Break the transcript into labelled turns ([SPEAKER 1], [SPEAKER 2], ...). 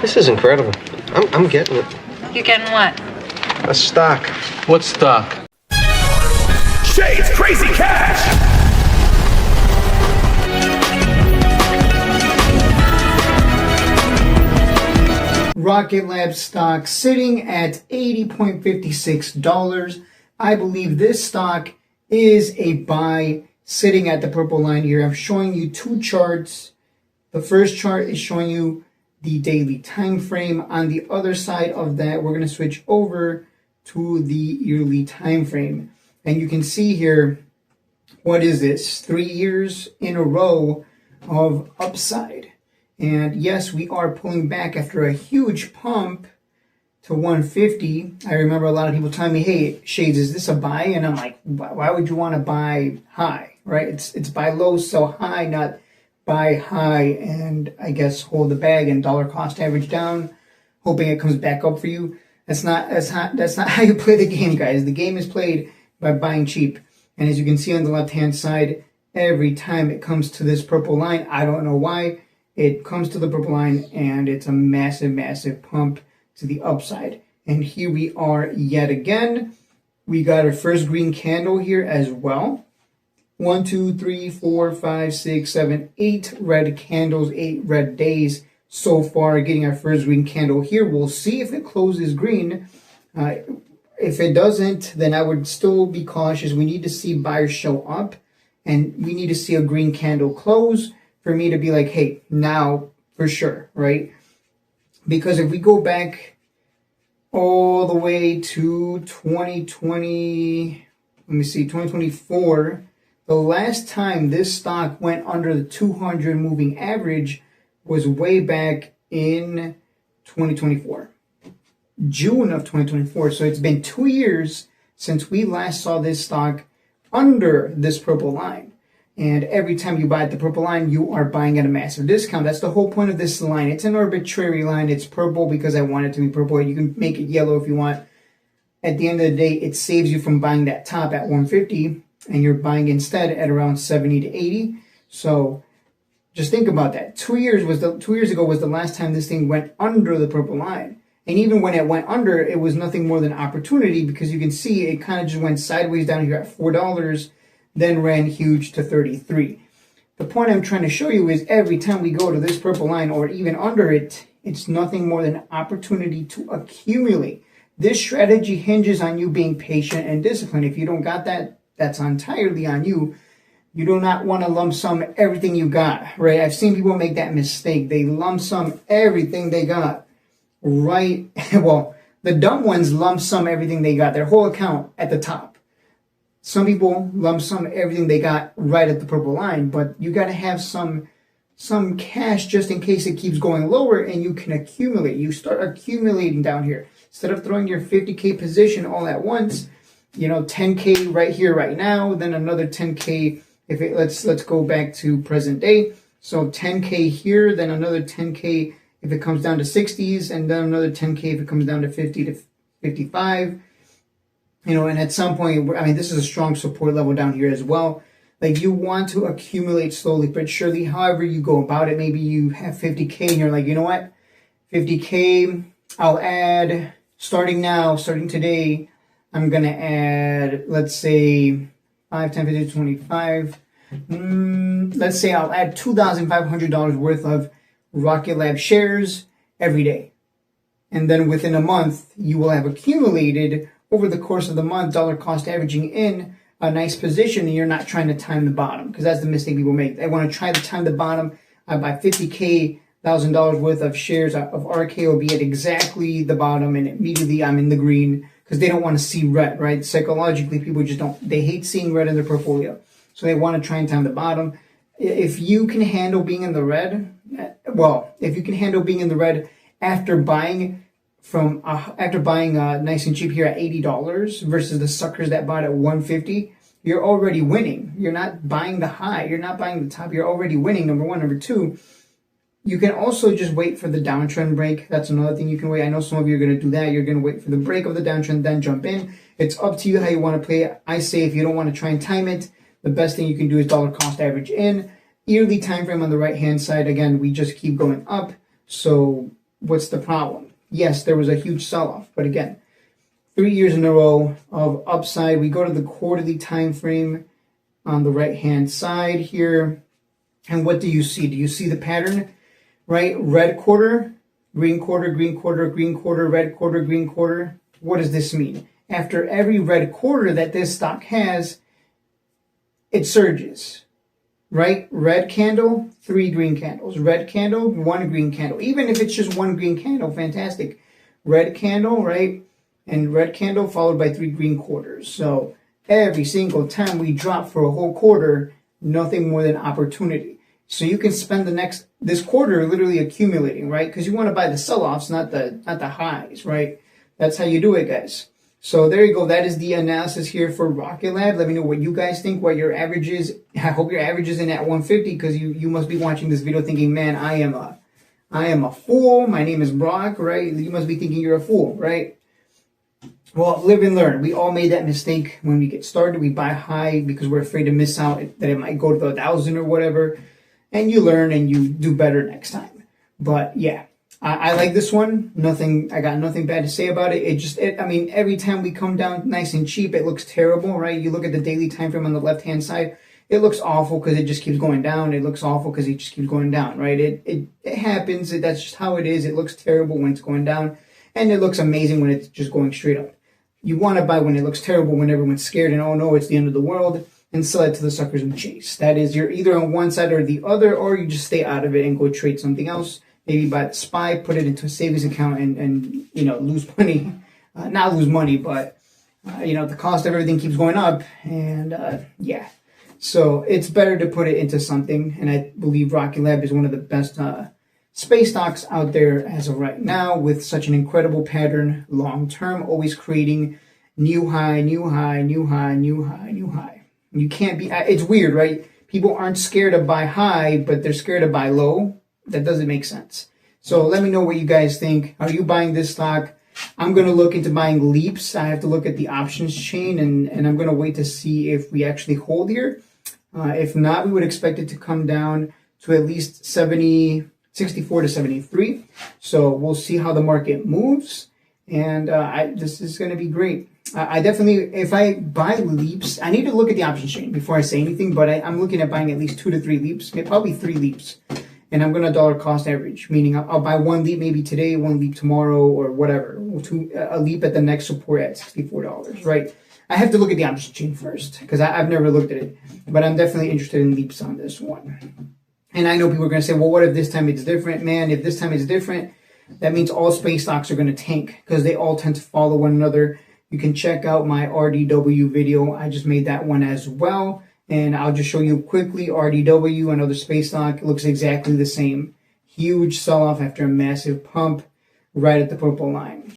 [SPEAKER 1] This is incredible. I'm getting it.
[SPEAKER 2] You're getting what?
[SPEAKER 1] A stock.
[SPEAKER 3] What stock?
[SPEAKER 4] Shade's Crazy Cash!
[SPEAKER 5] RKLB stock sitting at $80.56. I believe this stock is a buy sitting at the purple line here. I'm showing you two charts. The first chart is showing you the daily time frame. On the other side of that, we're going to switch over to the yearly time frame. And you can see here, what is this? 3 years in a row of upside. And yes, we are pulling back after a huge pump to 150. I remember a lot of people telling me, hey, Shades, is this a buy? And I'm like, why would you want to buy high, right? It's buy low, sell high, not buy high and I guess hold the bag and dollar cost average down, hoping it comes back up for you. That's not how you play the game, guys. The game is played by buying cheap. And as you can see on the left-hand side, every time it comes to this purple line, I don't know why, it comes to the purple line and it's a massive, massive pump to the upside. And here we are yet again. We got our first green candle here as well. 1, 2, 3, 4, 5, 6, 7, 8 red candles, 8 red days so far, getting our first green candle here. We'll see if it closes green. If it doesn't, then I would still be cautious. We need to see buyers show up and we need to see a green candle close for me to be like, hey, now for sure, right? Because if we go back all the way to 2024, the last time this stock went under the 200 moving average was way back in 2024, June of 2024. So it's been 2 years since we last saw this stock under this purple line. And every time you buy at the purple line, you are buying at a massive discount. That's the whole point of this line. It's an arbitrary line. It's purple because I want it to be purple. You can make it yellow if you want. At the end of the day, it saves you from buying that top at 150, and you're buying instead at around 70 to 80. So just think about that. 2 years ago was the last time this thing went under the purple line. And even when it went under, it was nothing more than opportunity because you can see it kind of just went sideways down here at $4. Then ran huge to 33. The point I'm trying to show you is every time we go to this purple line or even under it, it's nothing more than an opportunity to accumulate. This strategy hinges on you being patient and disciplined. If you don't got that, that's entirely on you. You do not want to lump sum everything you got, right? I've seen people make that mistake. They lump sum everything they got, right? Well, the dumb ones lump sum everything they got, their whole account at the top. Some people lump sum everything they got right at the purple line, but you got to have some cash just in case it keeps going lower and you can accumulate. You start accumulating down here. Instead of throwing your 50K position all at once, 10K right here, right now, then another 10K. Let's go back to present day. So 10K here, then another 10K if it comes down to 60s, and then another 10K if it comes down to 50 to 55. And at some point, this is a strong support level down here as well. Like, you want to accumulate slowly but surely, however you go about it. Maybe you have 50K and you're like, you know what? 50K, I'll add, starting today, I'm going to add, let's say, 5, 10, 15, 25. Let's say I'll add $2,500 worth of RKLB shares every day. And then within a month, you will have accumulated over the course of the month, dollar cost averaging in a nice position, and you're not trying to time the bottom, because that's the mistake people make. They want to try to time the bottom. I buy $50,000 worth of shares of RKLB at exactly the bottom, and immediately I'm in the green because they don't want to see red, right? Psychologically, people just they hate seeing red in their portfolio. So they want to try and time the bottom. If you can handle being in the red, after buying nice and cheap here at $80 versus the suckers that bought at $150, you're already winning. You're not buying the high. You're not buying the top. You're already winning, number one. Number two, you can also just wait for the downtrend break. That's another thing you can wait. I know some of you are going to do that. You're going to wait for the break of the downtrend, then jump in. It's up to you how you want to play it. I say if you don't want to try and time it, the best thing you can do is dollar cost average in. Yearly time frame on the right-hand side. Again, we just keep going up. So what's the problem? Yes, there was a huge sell-off, but again, 3 years in a row of upside. We go to the quarterly time frame on the right-hand side here. And what do you see? Do you see the pattern? Right? Red quarter, green quarter, green quarter, green quarter, red quarter, green quarter. What does this mean? After every red quarter that this stock has, it surges. Right? Red candle, 3 green candles. Red candle, 1 green candle. Even if it's just 1 green candle, fantastic. Red candle, right? And red candle followed by 3 green quarters. So every single time we drop for a whole quarter, nothing more than opportunity. So you can spend this quarter literally accumulating, right? Because you want to buy the sell-offs, not the highs, right? That's how you do it, guys. So there you go. That is the analysis here for Rocket Lab. Let me know what you guys think, what your average is. I hope your average is in at 150, because you must be watching this video thinking, man, I am a fool. My name is Brock, right? You must be thinking you're a fool, right? Well, live and learn. We all made that mistake when we get started. We buy high because we're afraid to miss out, that it might go to the 1,000 or whatever. And you learn and you do better next time. But yeah, I like this one. I got nothing bad to say about it. I mean, every time we come down nice and cheap, it looks terrible, right? You look at the daily time frame on the left-hand side, it looks awful because it just keeps going down. It looks awful because it just keeps going down, right? It happens. That's just how it is. It looks terrible when it's going down, and it looks amazing when it's just going straight up. You want to buy when it looks terrible, when everyone's scared and, oh no, it's the end of the world, and sell it to the suckers who chase. That is, you're either on one side or the other, or you just stay out of it and go trade something else. Maybe buy the SPY, put it into a savings account, and lose money. Not lose money, but, the cost of everything keeps going up. And, yeah. So it's better to put it into something. And I believe Rocket Lab is one of the best space stocks out there as of right now, with such an incredible pattern long term, always creating new high, new high, new high, new high, new high. You can't be, it's weird, right? People aren't scared to buy high, but they're scared to buy low. That doesn't make sense. So let me know what you guys think. Are you buying this stock? I'm going to look into buying leaps. I have to look at the options chain, and I'm going to wait to see if we actually hold here. If not, we would expect it to come down to at least 64 to 73. So we'll see how the market moves. And this is going to be great. I definitely, if I buy leaps, I need to look at the options chain before I say anything, but I'm looking at buying at least 2 to 3 leaps, probably 3 leaps. And I'm going to dollar cost average, meaning I'll buy 1 leap maybe today, 1 leap tomorrow, or whatever. A leap at the next support at $64, right? I have to look at the options chain first, because I've never looked at it. But I'm definitely interested in leaps on this one. And I know people are going to say, well, what if this time it's different? Man, if this time it's different, that means all space stocks are going to tank, because they all tend to follow one another. You can check out my RDW video. I just made that one as well. And I'll just show you quickly RDW, another space stock. It looks exactly the same. Huge sell-off after a massive pump right at the purple line.